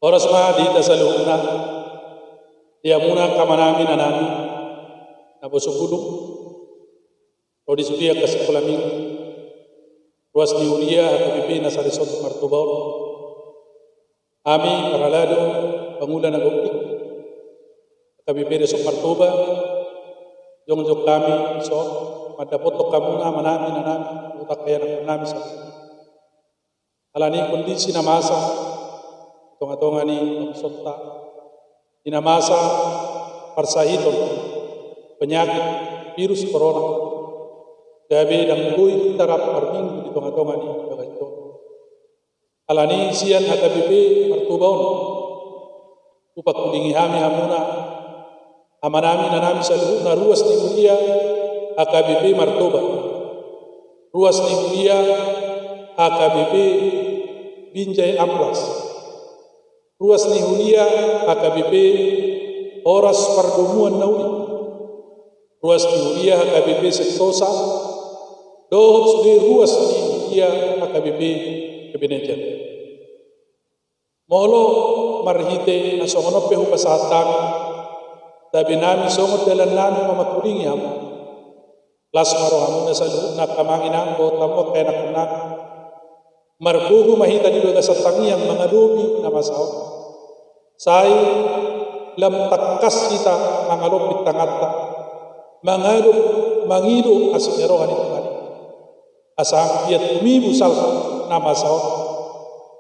Oras ma di tasaluna dia muna kamanami nanami nabosugulu rodis dia kaskulami ruas ni uria habibi na sarisot martubor ami paralado pangulan na gupit habibi na sok martuba yung jok kami so madapotok kamu na manami nanami utak kaya na nami sa alani kondisi na masa tonga-tonga ni sota dinamasa parsahiton penyakit virus corona gabe dang buy tarap perminggu di tonga-tonga ni bagito alani sian hatabibi martubaon upak kulingi hami hamuna amanami nanami saluhu na ruas ni mulia akabibi martuba ruas ni mulia akabibi binjai amplas ruas ni hulia HKBP Oras Pardumuan Nauli ruas ni hulia HKBP Sektosa dohop sudi ruas ni hulia HKBP Kebenejan molo marhite na songonop pehu pasatan tabi nami songot dalan nami mamakuringi hamu las maro hamu na salu na kamangin ang tamot kaya nakunan marbuhu mahita di doga satangi yang mengadubi na masaw say lam takkas kita mangalop bitangata mangalop mangido asinerohan itu kali asang kiat umibu sal na masaw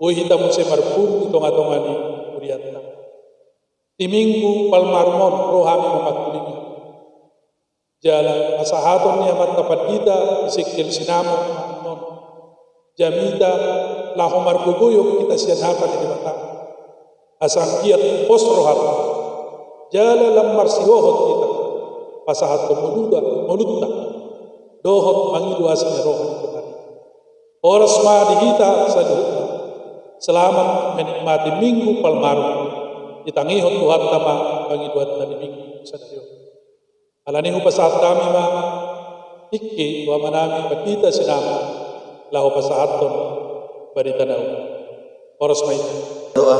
o hita mo se marbuhu itonga-tonga ni uriata timinggu palmarmon rohami mapatulingi jala asahaton ni amat tapadita isikil sinamo jamida lahomar guguyuk kita sianhaka di mata asang kiat posrohat jala lamar sihohot kita pasahat kemuluda mulutta dohot mangidu asnya rohan itu tadi oras ma dihita saduhna selamat menikmati minggu palmaru ditangihot Tuhan tama pangiduat tadi minggu sadayo alani pasahat kami ma ikki wa manami patita sinama lahu pasahaton baritanau oras mai doa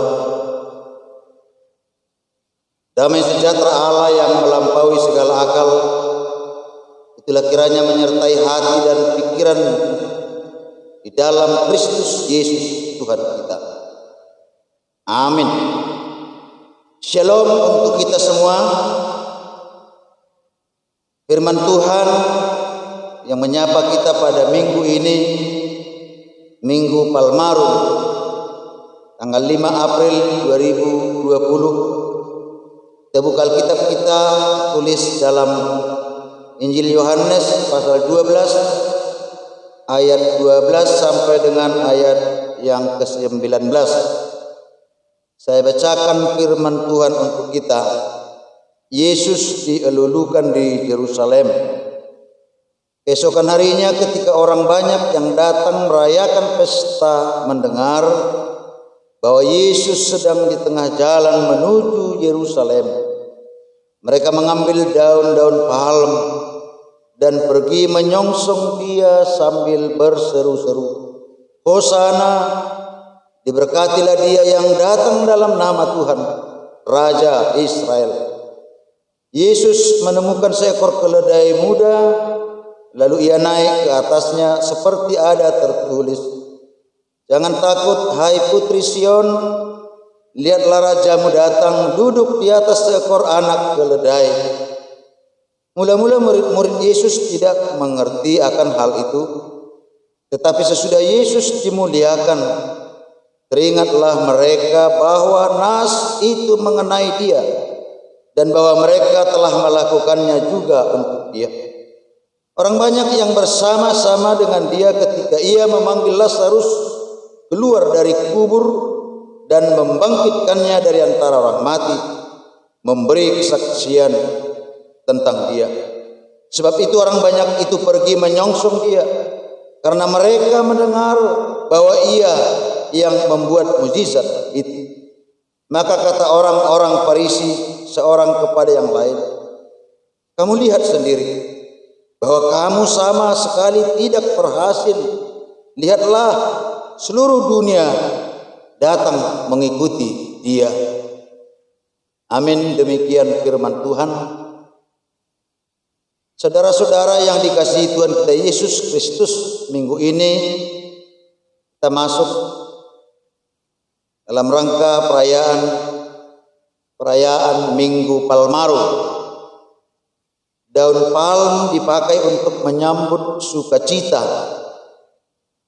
damai sejahtera Allah yang melampaui segala akal itulah kiranya menyertai hati dan pikiran di dalam Kristus Yesus Tuhan kita. Amin. Shalom untuk kita semua. Firman Tuhan yang menyapa kita pada minggu ini, Minggu Palmaru, tanggal 5 April 2020. Kita buka Alkitab kita, tulis dalam Injil Yohanes pasal 12 ayat 12 sampai dengan ayat yang ke-19. Saya bacakan firman Tuhan untuk kita. Yesus dielulukan di Yerusalem. Keesokan harinya ketika orang banyak yang datang merayakan pesta mendengar bahwa Yesus sedang di tengah jalan menuju Yerusalem, mereka mengambil daun-daun palem dan pergi menyongsong dia sambil berseru-seru, Hosana, diberkatilah dia yang datang dalam nama Tuhan, Raja Israel. Yesus menemukan seekor keledai muda, lalu ia naik ke atasnya seperti ada tertulis, jangan takut hai putri Sion, lihatlah rajamu datang duduk di atas seekor anak keledai. Mula-mula murid-murid Yesus tidak mengerti akan hal itu, tetapi sesudah Yesus dimuliakan, teringatlah mereka bahwa nas itu mengenai dia dan bahwa mereka telah melakukannya juga untuk dia. Orang banyak yang bersama-sama dengan dia ketika ia memanggil Lazarus keluar dari kubur dan membangkitkannya dari antara orang mati, memberi kesaksian tentang dia. Sebab itu orang banyak itu pergi menyongsong dia, karena mereka mendengar bahwa ia yang membuat mukjizat itu. Maka kata orang-orang Farisi seorang kepada yang lain, kamu lihat sendiri bahwa kamu sama sekali tidak berhasil. Lihatlah, seluruh dunia datang mengikuti Dia. Amin. Demikian firman Tuhan. Saudara-saudara yang dikasihi Tuhan kita Yesus Kristus, minggu ini kita masuk dalam rangka perayaan Minggu Palmarum. Daun palm dipakai untuk menyambut sukacita,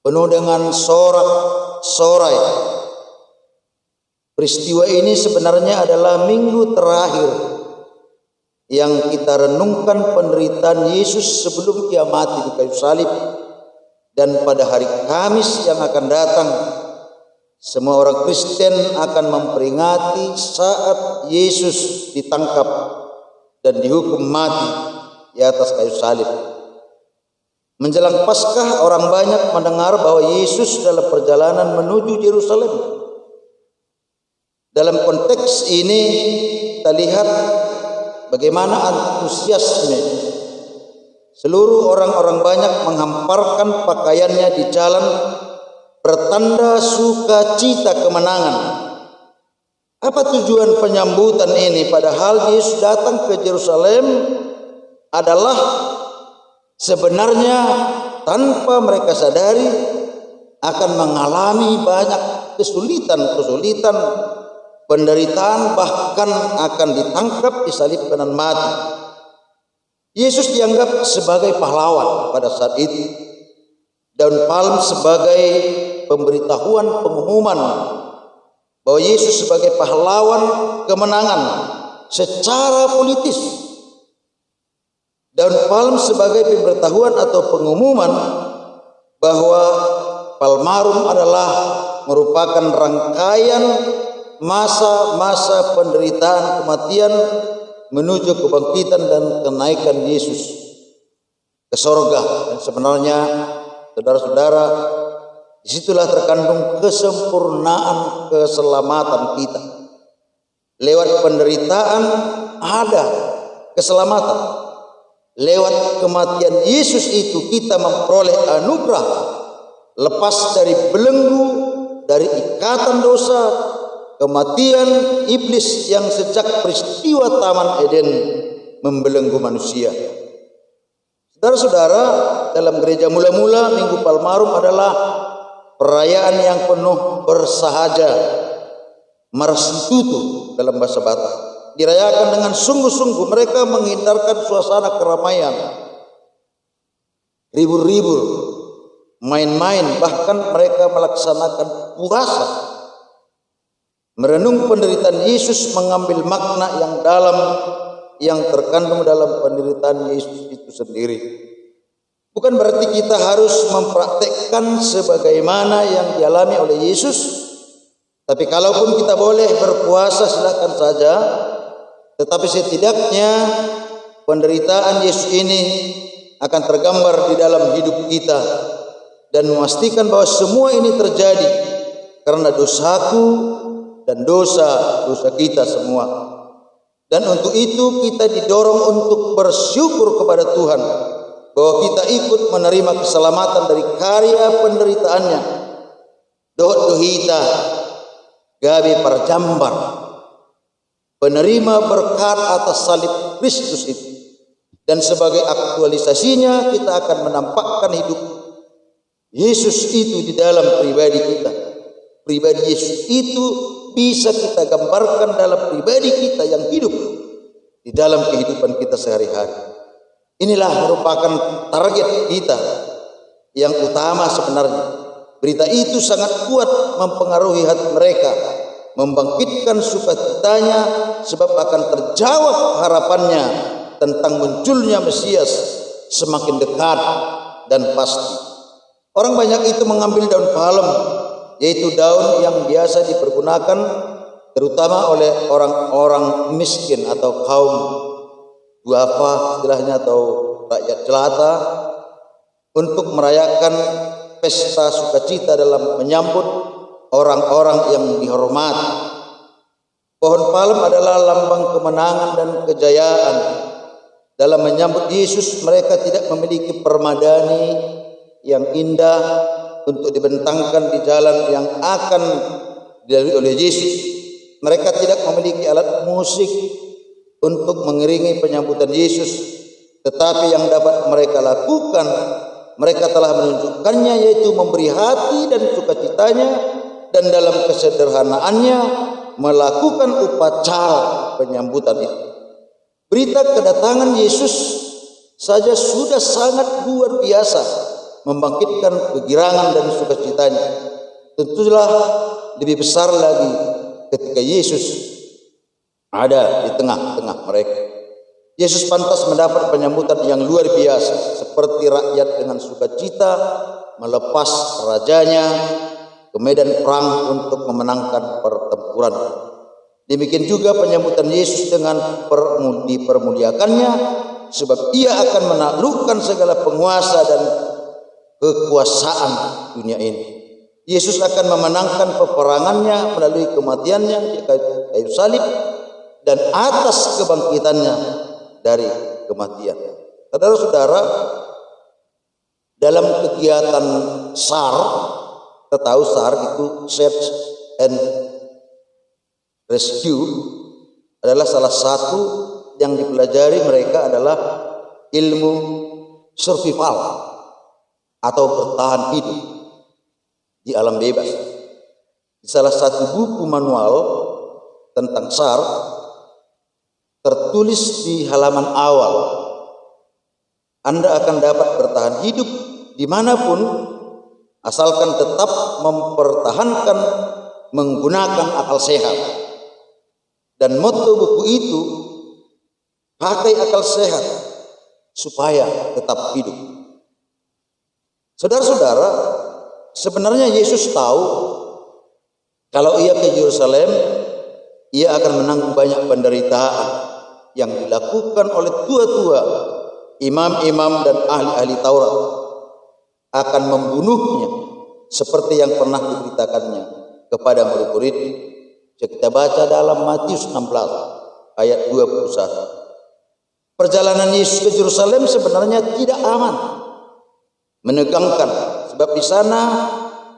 penuh dengan sorak-sorai. Peristiwa ini sebenarnya adalah minggu terakhir yang kita renungkan penderitaan Yesus sebelum Ia mati di kayu salib. Dan pada hari Kamis yang akan datang, semua orang Kristen akan memperingati saat Yesus ditangkap dan dihukum mati di atas kayu salib. Menjelang Paskah, orang banyak mendengar bahwa Yesus dalam perjalanan menuju Yerusalem. Dalam konteks ini kita lihat bagaimana antusiasme seluruh orang-orang banyak menghamparkan pakaiannya di jalan, bertanda sukacita kemenangan. Apa tujuan penyambutan ini? Padahal Yesus datang ke Yerusalem adalah sebenarnya tanpa mereka sadari akan mengalami banyak kesulitan, penderitaan, bahkan akan ditangkap, disalibkan dan mati. Yesus dianggap sebagai pahlawan pada saat itu. Daun palm sebagai pemberitahuan, pengumuman bahwa Yesus sebagai pahlawan kemenangan secara politis. Daun palm sebagai pemberitahuan atau pengumuman bahwa Palmarum adalah merupakan rangkaian masa-masa penderitaan, kematian menuju kebangkitan dan kenaikan Yesus ke sorga. Dan sebenarnya saudara-saudara, disitulah terkandung kesempurnaan keselamatan kita. Lewat penderitaan ada keselamatan. Lewat kematian Yesus itu kita memperoleh anugerah, lepas dari belenggu, dari ikatan dosa, kematian iblis yang sejak peristiwa Taman Eden membelenggu manusia. Saudara-saudara, dalam gereja mula-mula Minggu Palmarum adalah perayaan yang penuh bersahaja, marstitutu dalam bahasa Batak. Dirayakan dengan sungguh-sungguh. Mereka menghindarkan suasana keramaian, ribur-ribur, main-main, bahkan mereka melaksanakan puasa, merenung penderitaan Yesus, mengambil makna yang dalam yang terkandung dalam penderitaan Yesus itu sendiri. Bukan berarti kita harus mempraktekkan sebagaimana yang dialami oleh Yesus, tapi kalaupun kita boleh berpuasa silakan saja. Tetapi setidaknya penderitaan Yesus ini akan tergambar di dalam hidup kita dan memastikan bahwa semua ini terjadi karena dosaku dan dosa kita semua. Dan untuk itu kita didorong untuk bersyukur kepada Tuhan bahwa kita ikut menerima keselamatan dari karya penderitaannya. Dohita gabe parjambar, penerima berkat atas salib Kristus itu. Dan sebagai aktualisasinya kita akan menampakkan hidup Yesus itu di dalam pribadi kita. Pribadi Yesus itu bisa kita gambarkan dalam pribadi kita yang hidup di dalam kehidupan kita sehari-hari. Inilah merupakan target kita yang utama sebenarnya. Berita itu sangat kuat mempengaruhi hati mereka, membangkitkan sukacitanya, sebab akan terjawab harapannya tentang munculnya Mesias semakin dekat dan pasti. Orang banyak itu mengambil daun palem, yaitu daun yang biasa dipergunakan terutama oleh orang-orang miskin atau kaum duafa istilahnya, atau rakyat jelata, untuk merayakan pesta sukacita dalam menyambut orang-orang yang dihormati. Pohon palem adalah lambang kemenangan dan kejayaan. Dalam menyambut Yesus, mereka tidak memiliki permadani yang indah untuk dibentangkan di jalan yang akan dilalui oleh Yesus. mereka tidak memiliki alat musik untuk mengiringi penyambutan Yesus, tetapi yang dapat mereka lakukan, mereka telah menunjukkannya, yaitu memberi hati dan sukacitanya, dan dalam kesederhanaannya melakukan upacara penyambutan itu. Berita kedatangan Yesus saja sudah sangat luar biasa membangkitkan kegirangan dan sukacitanya. Tentulah lebih besar lagi ketika Yesus ada di tengah-tengah mereka. Yesus pantas mendapat penyambutan yang luar biasa, seperti rakyat dengan sukacita melepas rajanya ke medan perang untuk memenangkan pertempuran. Demikian juga penyambutan Yesus dengan dipermuliakannya, sebab ia akan menaklukkan segala penguasa dan kekuasaan dunia ini. Yesus akan memenangkan peperangannya melalui kematiannya di kayu salib dan atas kebangkitannya dari kematian. Saudara-saudara, dalam kegiatan SAR, kita tahu SAR itu Search and Rescue, adalah salah satu yang dipelajari mereka adalah ilmu survival atau bertahan hidup di alam bebas. Di salah satu buku manual tentang SAR tertulis di halaman awal, Anda akan dapat bertahan hidup dimanapun asalkan tetap mempertahankan menggunakan akal sehat. Dan motto buku itu, pakai akal sehat supaya tetap hidup. Saudara-saudara, sebenarnya Yesus tahu kalau ia ke Yerusalem, ia akan menanggung banyak penderitaan yang dilakukan oleh tua-tua, imam-imam dan ahli-ahli Taurat, akan membunuhnya seperti yang pernah diberitakannya kepada murid-murid. Kita baca dalam Matius 16 ayat 21. Perjalanan Yesus ke Yerusalem sebenarnya tidak aman, menegangkan, sebab di sana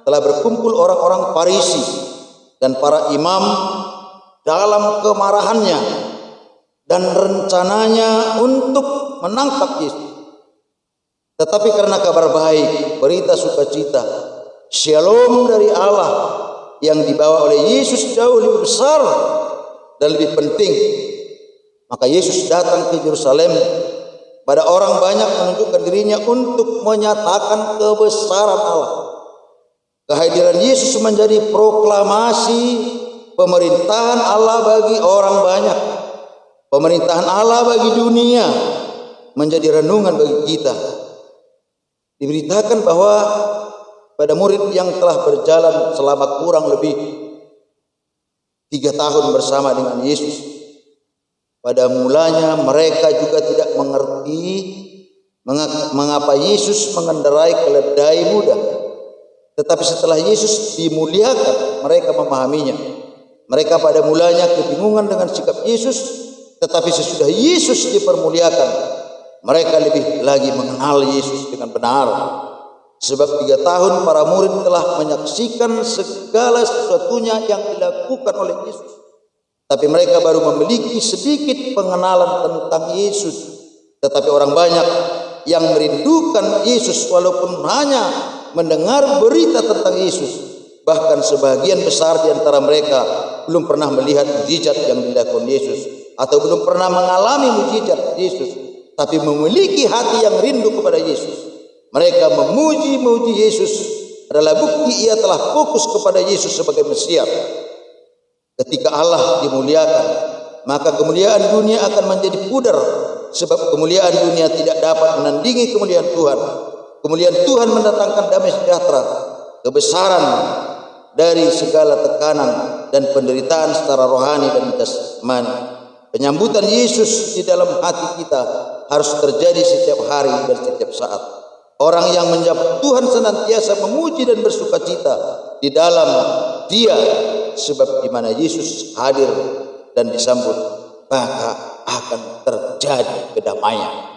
telah berkumpul orang-orang Farisi dan para imam dalam kemarahannya dan rencananya untuk menangkap Yesus. Tetapi karena kabar baik, berita sukacita, shalom dari Allah yang dibawa oleh Yesus jauh lebih besar dan lebih penting, maka Yesus datang ke Yerusalem. Pada orang banyak menunjukkan dirinya untuk menyatakan kebesaran Allah. Kehadiran Yesus menjadi proklamasi pemerintahan Allah bagi orang banyak. Pemerintahan Allah bagi dunia menjadi renungan bagi kita. Diberitakan bahwa pada murid yang telah berjalan selama kurang lebih 3 tahun bersama dengan Yesus, pada mulanya mereka juga tidak mengerti mengapa Yesus mengendarai keledai muda. Tetapi setelah Yesus dimuliakan, mereka memahaminya. Mereka pada mulanya kebingungan dengan sikap Yesus, tetapi sesudah Yesus dipermuliakan, mereka lebih lagi mengenal Yesus dengan benar. Sebab 3 tahun para murid telah menyaksikan segala sesuatunya yang dilakukan oleh Yesus. Tapi mereka baru memiliki sedikit pengenalan tentang Yesus. Tetapi orang banyak yang merindukan Yesus walaupun hanya mendengar berita tentang Yesus. Bahkan sebagian besar di antara mereka belum pernah melihat mukjizat yang dilakukan Yesus, atau belum pernah mengalami mukjizat Yesus, tapi memiliki hati yang rindu kepada Yesus. Mereka memuji Yesus adalah bukti ia telah fokus kepada Yesus sebagai Mesias. Ketika Allah dimuliakan, maka kemuliaan dunia akan menjadi pudar, sebab kemuliaan dunia tidak dapat menandingi kemuliaan Tuhan. Kemuliaan Tuhan mendatangkan damai sejahtera, kebesaran dari segala tekanan dan penderitaan secara rohani dan jasmani. Penyambutan Yesus di dalam hati kita harus terjadi setiap hari dan setiap saat. Orang yang menyambut Tuhan senantiasa memuji dan bersukacita di dalam Dia, sebab di mana Yesus hadir dan disambut, maka akan terjadi kedamaian.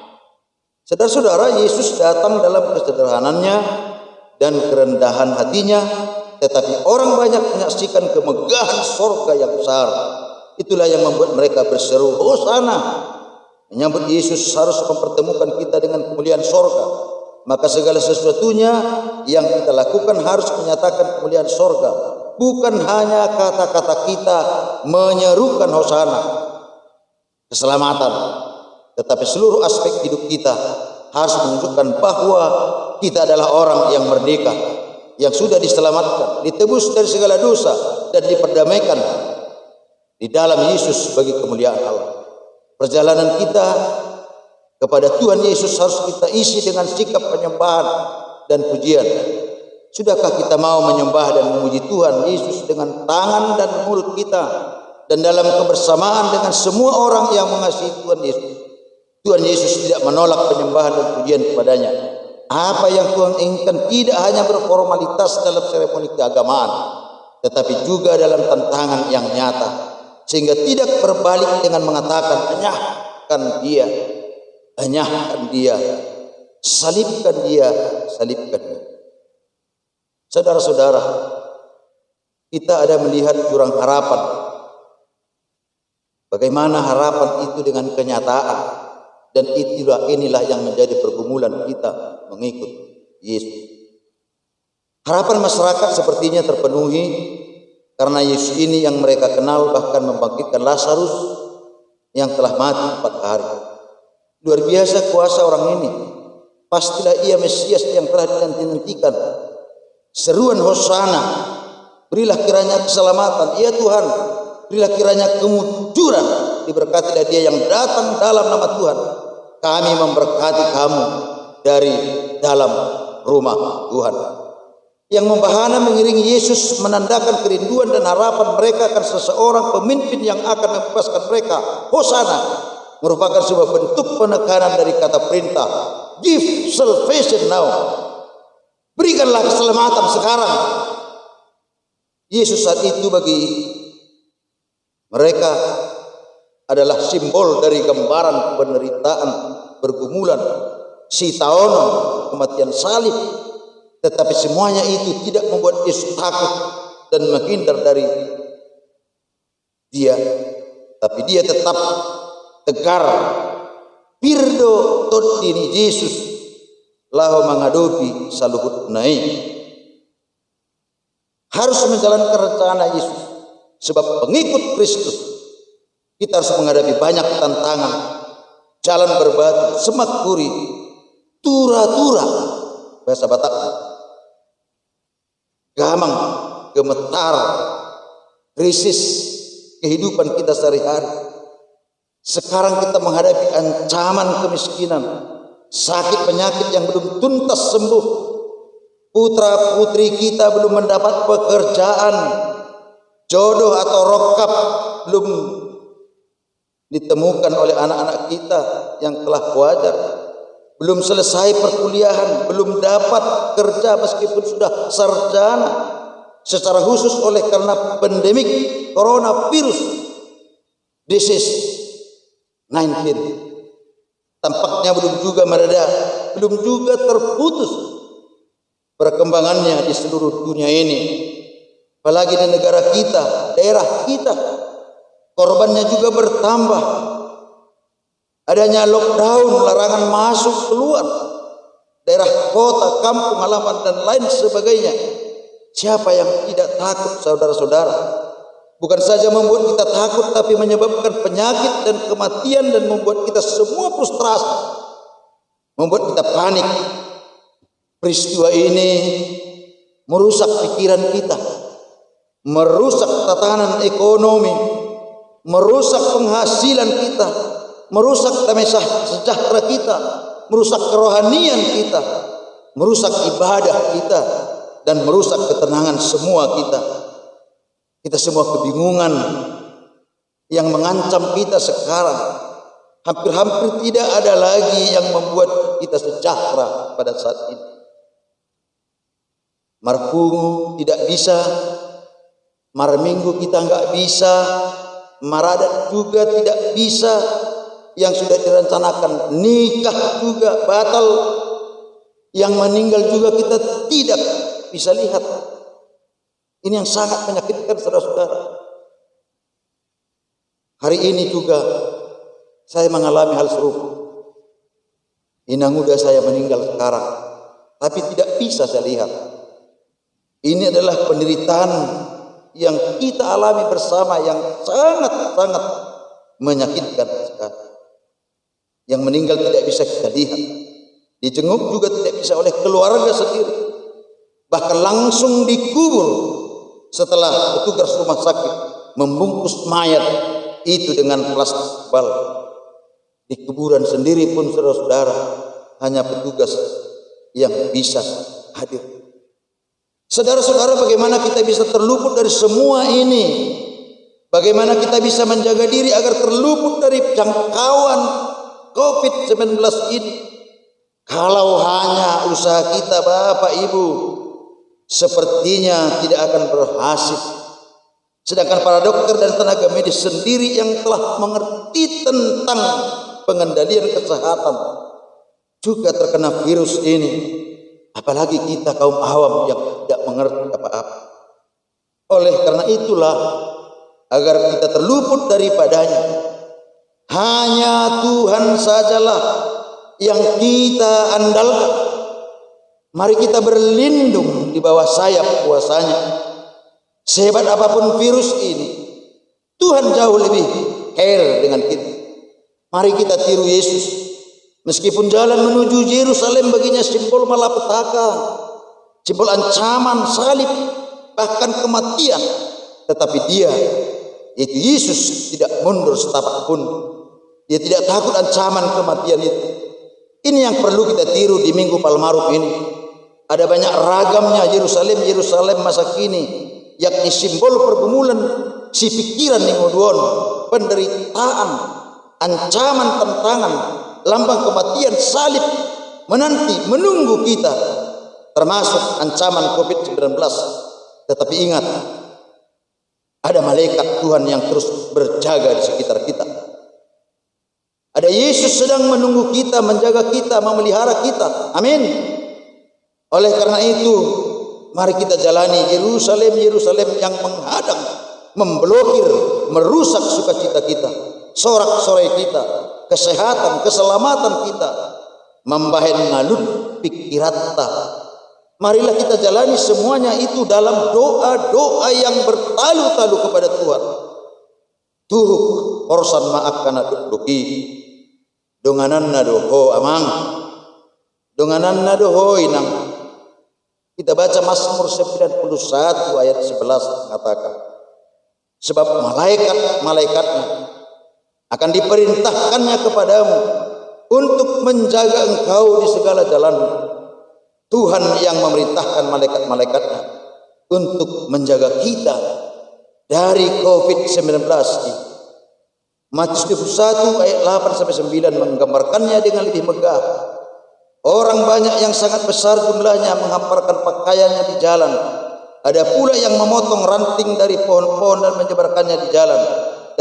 Saudara-saudara, Yesus datang dalam kesederhanannya dan kerendahan hatinya, tetapi orang banyak menyaksikan kemegahan sorga yang besar. Itulah yang membuat mereka berseru, Hosana. Menyambut Yesus harus mempertemukan kita dengan kemuliaan sorga. Maka segala sesuatunya yang kita lakukan harus menyatakan kemuliaan sorga. Bukan hanya kata-kata kita menyerukan Hosana, keselamatan, tetapi seluruh aspek hidup kita harus menunjukkan bahwa kita adalah orang yang merdeka, yang sudah diselamatkan, ditebus dari segala dosa, dan diperdamaikan di dalam Yesus bagi kemuliaan Allah. Perjalanan kita kepada Tuhan Yesus harus kita isi dengan sikap penyembahan dan pujian. Sudahkah kita mau menyembah dan memuji Tuhan Yesus dengan tangan dan mulut kita, dan dalam kebersamaan dengan semua orang yang mengasihi Tuhan Yesus? Tuhan Yesus tidak menolak penyembahan dan pujian kepadanya. Apa yang Tuhan inginkan tidak hanya berformalitas dalam seremoni keagamaan, tetapi juga dalam tantangan yang nyata, sehingga tidak berbalik dengan mengatakan, enyahkan dia, enyahkan dia, salibkan dia, salibkan dia. Saudara-saudara, kita ada melihat jurang harapan. Bagaimana harapan itu dengan kenyataan, dan inilah yang menjadi pergumulan kita mengikut Yesus. Harapan masyarakat sepertinya terpenuhi karena Yesus ini yang mereka kenal bahkan membangkitkan Lazarus yang telah mati 4 hari. Luar biasa kuasa orang ini. Pastilah ia Mesias yang telah dinanti-nantikan. Seruan Hosana, berilah kiranya keselamatan, ya Tuhan, berilah kiranya kemujuran, diberkatilah dia yang datang dalam nama Tuhan. Kami memberkati kamu dari dalam rumah Tuhan. Yang membahana mengiringi Yesus menandakan kerinduan dan harapan mereka akan seseorang pemimpin yang akan membebaskan mereka. Hosana merupakan sebuah bentuk penekanan dari kata perintah, give salvation now. Berikanlah keselamatan sekarang. Yesus saat itu bagi mereka adalah simbol dari gambaran penderitaan, pergumulan, sitaono, kematian salib. Tetapi semuanya itu tidak membuat Yesus takut dan menghindar dari dia. Tapi dia tetap tegar. Pirdo tot dini Yesus lahu menghadapi saluhut naik. Harus menjalankan rencana Yesus. Sebab pengikut Kristus kita harus menghadapi banyak tantangan. Jalan berbatu, semak kuri, tura-tura, bahasa Batak, gamang, gemetar, krisis kehidupan kita sehari-hari. Sekarang kita menghadapi ancaman kemiskinan, sakit penyakit yang belum tuntas sembuh, putra putri kita belum mendapat pekerjaan, jodoh atau rokap belum ditemukan oleh anak-anak kita yang telah wajar, belum selesai perkuliahan, belum dapat kerja meskipun sudah sarjana, secara khusus oleh karena pandemik coronavirus disease 19. Tampaknya belum juga mereda, belum juga terputus perkembangannya di seluruh dunia ini. Apalagi di negara kita, daerah kita, korbannya juga bertambah. Adanya lockdown, larangan masuk keluar, daerah kota, kampung halaman dan lain sebagainya. Siapa yang tidak takut, saudara-saudara? Bukan saja membuat kita takut, tapi menyebabkan penyakit dan kematian dan membuat kita semua frustrasi, membuat kita panik. Peristiwa ini merusak pikiran kita, merusak tatanan ekonomi, merusak penghasilan kita, merusak damai sejahtera kita, merusak kerohanian kita, merusak ibadah kita, dan merusak ketenangan semua kita. Kita semua kebingungan yang mengancam kita sekarang. Hampir-hampir tidak ada lagi yang membuat kita sejahtera pada saat ini. Marpungu tidak bisa, Marminggu kita nggak bisa, Maradat juga tidak bisa, yang sudah direncanakan nikah juga batal, yang meninggal juga kita tidak bisa lihat. Ini yang sangat menyakitkan saudara-saudara. Hari ini juga saya mengalami hal serupa. Inang muda saya meninggal sekarang, tapi tidak bisa saya lihat. Ini adalah penderitaan yang kita alami bersama yang sangat-sangat menyakitkan sekali. Yang meninggal tidak bisa kita lihat. Dijenguk juga tidak bisa oleh keluarga sendiri. Bahkan langsung dikubur setelah petugas rumah sakit membungkus mayat itu dengan plastik tebal. Di kuburan sendiri pun saudara-saudara hanya petugas yang bisa hadir. Saudara-saudara, bagaimana kita bisa terluput dari semua ini? Bagaimana kita bisa menjaga diri agar terluput dari jangkauan COVID-19 ini? Kalau hanya usaha kita Bapak Ibu, sepertinya tidak akan berhasil. Sedangkan para dokter dan tenaga medis sendiri yang telah mengerti tentang pengendalian kesehatan juga terkena virus ini. Apalagi kita kaum awam yang tidak mengerti apa-apa. Oleh karena itulah, agar kita terluput daripadanya, hanya Tuhan sajalah yang kita andalkan. Mari kita berlindung di bawah sayap kuasanya. Sehebat apapun virus ini, Tuhan jauh lebih care dengan kita. Mari kita tiru Yesus. Meskipun jalan menuju Yerusalem baginya simbol malapetaka, simbol ancaman, salib, bahkan kematian, tetapi dia, yaitu Yesus, tidak mundur setapak pun. Dia tidak takut ancaman kematian itu. Ini yang perlu kita tiru di Minggu Palmarum ini. Ada banyak ragamnya Yerusalem masa kini, yakni simbol pergumulan si pikiran Ningoduon, penderitaan, ancaman, tantangan, lambang kematian, salib menanti menunggu kita, termasuk ancaman COVID-19. Tetapi ingat, ada malaikat Tuhan yang terus berjaga di sekitar kita. Ada Yesus sedang menunggu kita, menjaga kita, memelihara kita. Amin. Oleh karena itu, mari kita jalani Yerusalem yang menghadang, memblokir, merusak sukacita kita, sorak-sorai kita, kesehatan, keselamatan kita, membahen ngalut pikirata. Marilah kita jalani semuanya itu dalam doa-doa yang bertalu-talu kepada Tuhan. Tuhuk orsan maak kana duki, donganan nadoho amang, donganan nadoho inang. Kita baca Mazmur 91 ayat 11 mengatakan, sebab malaikat-malaikatnya akan diperintahkannya kepadamu untuk menjaga engkau di segala jalanmu. Tuhan yang memerintahkan malaikat-malaikatnya untuk menjaga kita dari COVID-19. Matius 21 ayat 8-9 menggambarkannya dengan lebih megah. Orang banyak yang sangat besar jumlahnya menghamparkan pakaiannya di jalan. Ada pula yang memotong ranting dari pohon-pohon dan menyebarkannya di jalan.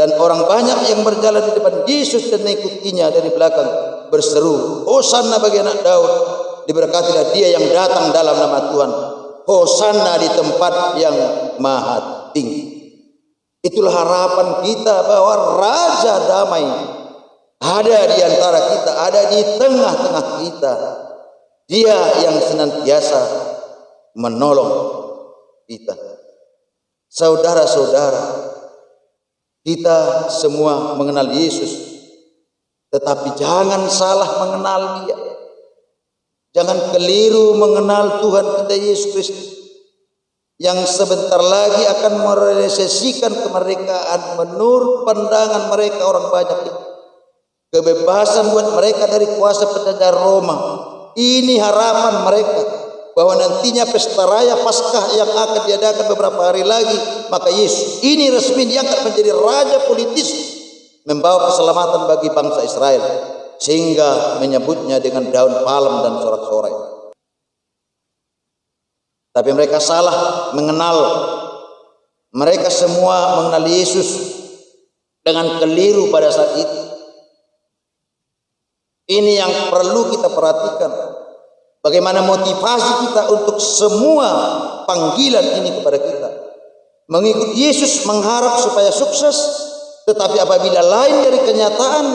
Dan orang banyak yang berjalan di depan Yesus dan mengikutinya dari belakang berseru, Hosanna bagi anak Daud, diberkatilah dia yang datang dalam nama Tuhan, Hosanna di tempat yang maha tinggi. Itulah harapan kita bahwa Raja Damai ada di antara kita, ada di tengah-tengah kita. Dia yang senantiasa menolong kita. Saudara-saudara, kita semua mengenal Yesus, tetapi jangan salah mengenal Dia. Jangan keliru mengenal Tuhan kita Yesus Kristus, yang sebentar lagi akan merealisasikan kemerdekaan menurut pandangan mereka orang banyak itu. Kebebasan buat mereka dari kuasa penjajah Roma. Ini harapan mereka, bahwa nantinya pesta raya Paskah yang akan diadakan beberapa hari lagi, maka Yesus ini resmi diangkat menjadi raja politis, membawa keselamatan bagi bangsa Israel, sehingga menyebutnya dengan daun palem dan sorak-sorai. Tapi mereka salah mengenal. Mereka semua mengenal Yesus dengan keliru pada saat itu. Ini yang perlu kita perhatikan. Bagaimana motivasi kita untuk semua panggilan ini kepada kita. mengikut Yesus mengharap supaya sukses, tetapi apabila lain dari kenyataan,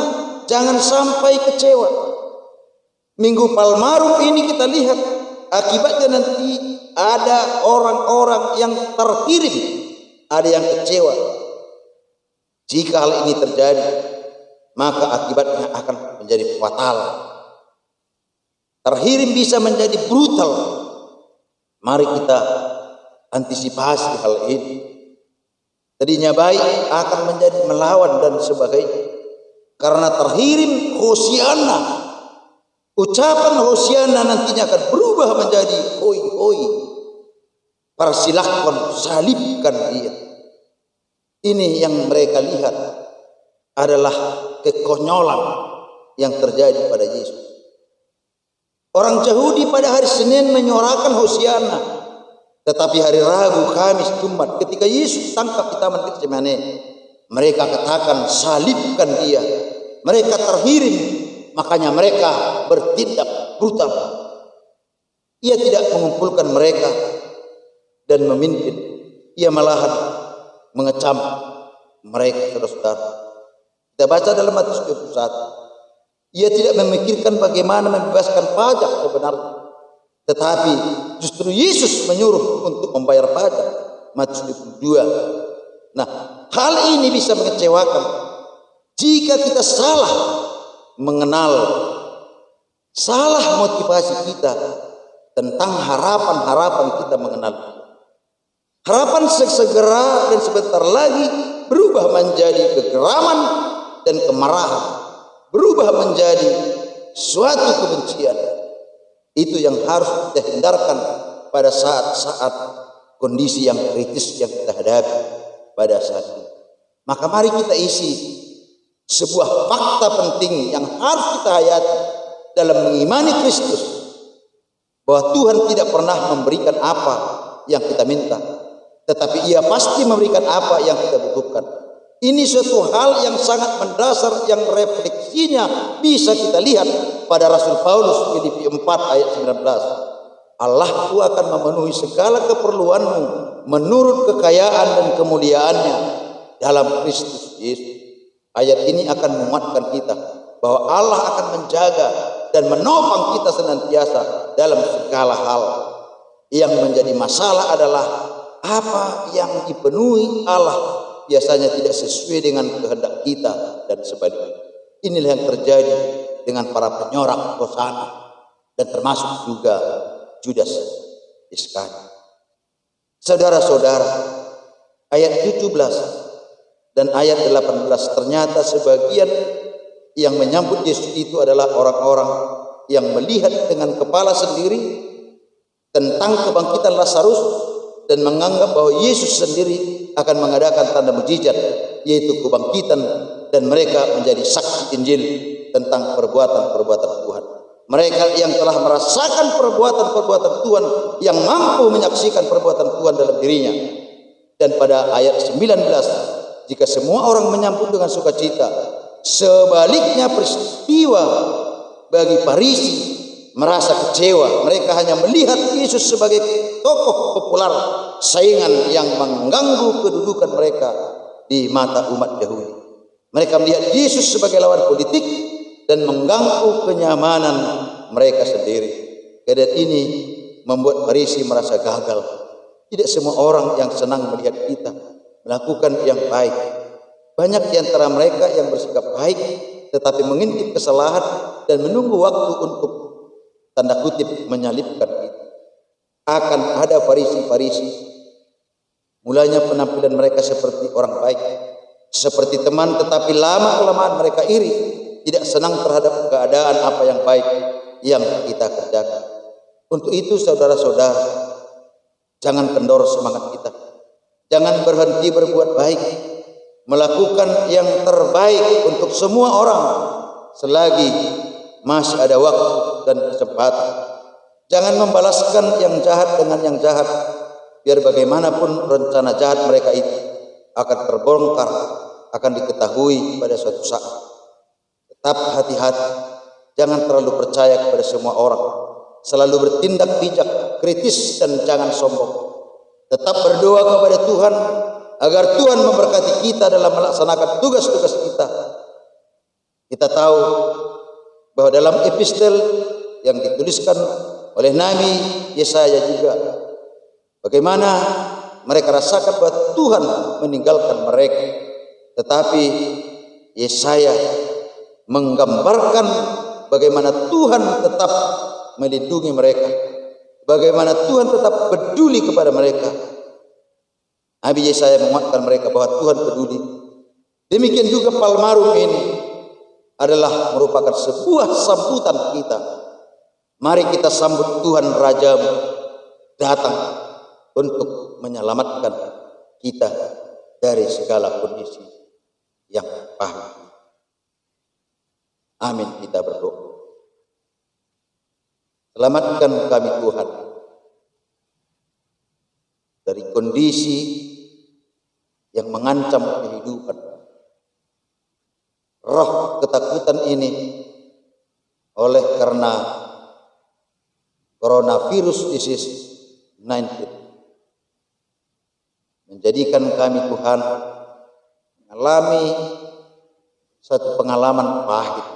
jangan sampai kecewa. Minggu Palmarum ini kita lihat akibatnya nanti ada orang-orang yang terkirim, ada yang kecewa. Jika hal ini terjadi, maka akibatnya akan menjadi fatal. Terkirim bisa menjadi brutal. Mari kita antisipasi hal ini. Tadinya baik akan menjadi melawan dan sebagainya. Karena terkirim Hosiana, ucapan Hosiana nantinya akan berubah menjadi hoi hoi. Persilahkan, salibkan dia. Ini yang mereka lihat adalah kekonyolan yang terjadi pada Yesus. Orang Yahudi pada hari Senin menyuarakan Hosiana, tetapi hari Rabu, Kamis, Jumat ketika Yesus tangkap di Taman Getsemani, mereka katakan salibkan dia. Mereka terhirim, makanya mereka bertindak brutal. Ia tidak mengumpulkan mereka dan memimpin, ia malahan mengecam mereka, saudara-saudara. Kita baca dalam Matius 21. Ia tidak memikirkan bagaimana membebaskan pajak sebenarnya, tetapi justru Yesus menyuruh untuk membayar pajak. Matius 22. Nah, hal ini bisa mengecewakan jika kita salah mengenal, salah motivasi kita tentang harapan-harapan kita mengenal. Harapan segera dan sebentar lagi berubah menjadi kegeraman dan kemarahan, berubah menjadi suatu kebencian. Itu yang harus kita hindarkan pada saat-saat kondisi yang kritis yang kita hadapi pada saat ini. Maka mari kita isi sebuah fakta penting yang harus kita hayati dalam mengimani Kristus, bahwa Tuhan tidak pernah memberikan apa yang kita minta, tetapi Ia pasti memberikan apa yang kita butuhkan. Ini suatu hal yang sangat mendasar yang refleksinya bisa kita lihat pada Rasul Paulus Filipi 4 ayat 19. Allahku akan memenuhi segala keperluanmu menurut kekayaan dan kemuliaannya dalam Kristus Yesus. Ayat ini akan menguatkan kita bahwa Allah akan menjaga dan menopang kita senantiasa dalam segala hal. Yang menjadi masalah adalah apa yang dipenuhi Allah biasanya tidak sesuai dengan kehendak kita dan sebaliknya. Inilah yang terjadi dengan para penyorak Hosana dan termasuk juga Judas Iskariot. Saudara-saudara, ayat 17 dan ayat 18 ternyata sebagian yang menyambut Yesus itu adalah orang-orang yang melihat dengan kepala sendiri tentang kebangkitan Lazarus dan menganggap bahwa Yesus sendiri akan mengadakan tanda mujizat, yaitu kebangkitan, dan mereka menjadi saksi Injil tentang perbuatan-perbuatan Tuhan. Mereka yang telah merasakan perbuatan-perbuatan Tuhan, yang mampu menyaksikan perbuatan Tuhan dalam dirinya. Dan pada ayat 19, jika semua orang menyambut dengan sukacita, sebaliknya peristiwa bagi Farisi merasa kecewa. Mereka hanya melihat Yesus sebagai tokoh populer, saingan yang mengganggu kedudukan mereka di mata umat Yahudi. Mereka melihat Yesus sebagai lawan politik dan mengganggu kenyamanan mereka sendiri. Keadaan ini membuat Farisi merasa gagal. Tidak semua orang yang senang melihat kita melakukan yang baik. Banyak di antara mereka yang bersikap baik tetapi mengintip kesalahan dan menunggu waktu untuk tanda kutip menyalibkan kita. Akan ada Farisi-Farisi, mulanya penampilan mereka seperti orang baik, seperti teman, tetapi lama-kelamaan mereka iri, tidak senang terhadap keadaan apa yang baik yang kita kerjakan. Untuk itu saudara-saudara, jangan kendor semangat kita. Jangan berhenti berbuat baik, melakukan yang terbaik untuk semua orang selagi masih ada waktu dan kesempatan. Jangan membalaskan yang jahat dengan yang jahat, biar bagaimanapun rencana jahat mereka itu akan terbongkar, akan diketahui pada suatu saat. Tetap hati-hati, jangan terlalu percaya kepada semua orang. Selalu bertindak bijak, kritis, dan jangan sombong. tetap berdoa kepada Tuhan agar Tuhan memberkati kita dalam melaksanakan tugas-tugas kita. Kita tahu bahwa dalam epistel yang dituliskan oleh Nabi Yesaya juga, bagaimana mereka rasakan bahwa Tuhan meninggalkan mereka. Tetapi Yesaya menggambarkan bagaimana Tuhan tetap melindungi mereka, bagaimana Tuhan tetap peduli kepada mereka. Nabi Yesaya menguatkan mereka bahwa Tuhan peduli. Demikian juga Palmarum ini adalah merupakan sebuah sambutan kita. Mari kita sambut Tuhan Rajamu datang untuk menyelamatkan kita dari segala kondisi yang pahit. Amin, kita berdoa. Selamatkan kami Tuhan dari kondisi yang mengancam kehidupan. Roh ketakutan ini oleh karena coronavirus disease 19 menjadikan kami Tuhan mengalami satu pengalaman pahit,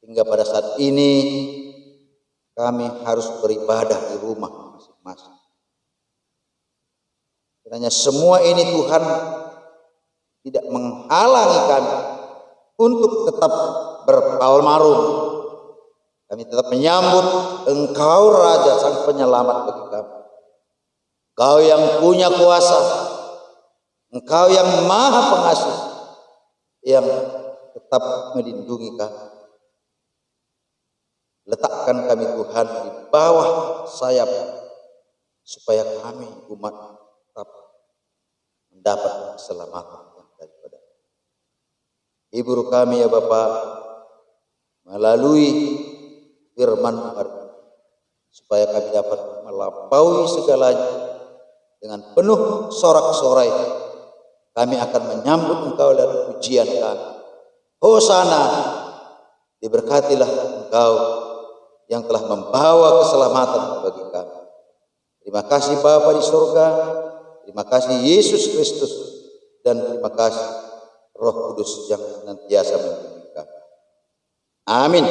hingga pada saat ini kami harus beribadah di rumah masing-masing. Kiranya semua ini Tuhan tidak menghalangi kami untuk tetap berpalmarum. Kami tetap menyambut Engkau Raja Sang Penyelamat bagi kami. Engkau yang punya kuasa, Engkau yang Maha Pengasih, yang tetap melindungi kami. Letakkan kami Tuhan di bawah sayap, supaya kami umat tetap mendapat keselamatan yang daripada. Hibur kami ya Bapa melalui firman Tuhan, supaya kami dapat melampaui segalanya dengan penuh sorak-sorai. Kami akan menyambut Engkau dalam pujian kami. Hosana, diberkatilah Engkau yang telah membawa keselamatan bagi kami. Terima kasih Bapa di surga, terima kasih Yesus Kristus, dan terima kasih Roh Kudus yang senantiasa membimbing kami. Amin.